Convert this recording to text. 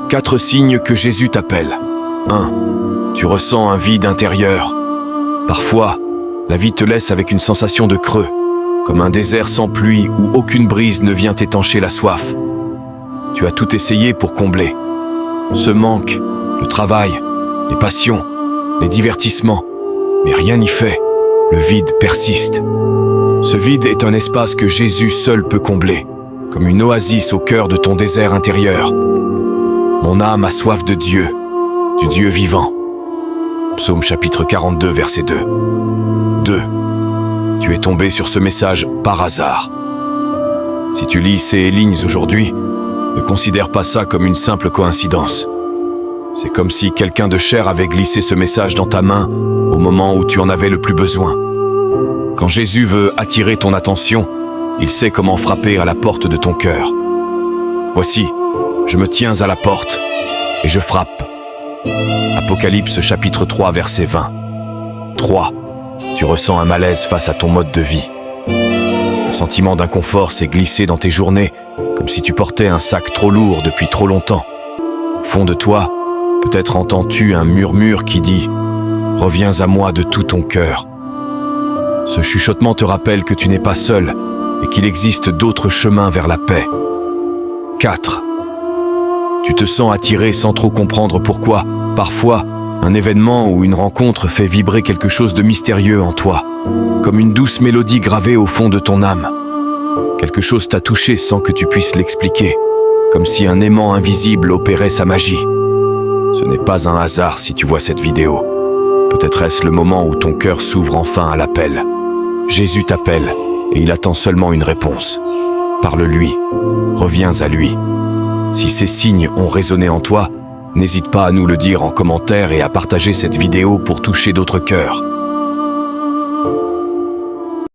4 signes que Jésus t'appelle. 1. Tu ressens un vide intérieur. Parfois, la vie te laisse avec une sensation de creux, comme un désert sans pluie où aucune brise ne vient étancher la soif. Tu as tout essayé pour combler. Ce manque, le travail, les passions, les divertissements, mais rien n'y fait. Le vide persiste. Ce vide est un espace que Jésus seul peut combler, comme une oasis au cœur de ton désert intérieur. Mon âme a soif de Dieu, du Dieu vivant. Psaume chapitre 42, verset 2. 2. Tu es tombé sur ce message par hasard. Si tu lis ces lignes aujourd'hui, ne considère pas ça comme une simple coïncidence. C'est comme si quelqu'un de cher avait glissé ce message dans ta main au moment où tu en avais le plus besoin. Quand Jésus veut attirer ton attention, il sait comment frapper à la porte de ton cœur. Voici, je me tiens à la porte et je frappe. Apocalypse chapitre 3, verset 20. 3. Tu ressens un malaise face à ton mode de vie. Un sentiment d'inconfort s'est glissé dans tes journées, comme si tu portais un sac trop lourd depuis trop longtemps. Au fond de toi, peut-être entends-tu un murmure qui dit « Reviens à moi de tout ton cœur ». Ce chuchotement te rappelle que tu n'es pas seul et qu'il existe d'autres chemins vers la paix. 4. Tu te sens attiré sans trop comprendre pourquoi. Parfois, un événement ou une rencontre fait vibrer quelque chose de mystérieux en toi, comme une douce mélodie gravée au fond de ton âme. Quelque chose t'a touché sans que tu puisses l'expliquer, comme si un aimant invisible opérait sa magie. Ce n'est pas un hasard si tu vois cette vidéo. Peut-être est-ce le moment où ton cœur s'ouvre enfin à l'appel. Jésus t'appelle et il attend seulement une réponse. Parle-lui, reviens à lui. Si ces signes ont résonné en toi, n'hésite pas à nous le dire en commentaire et à partager cette vidéo pour toucher d'autres cœurs.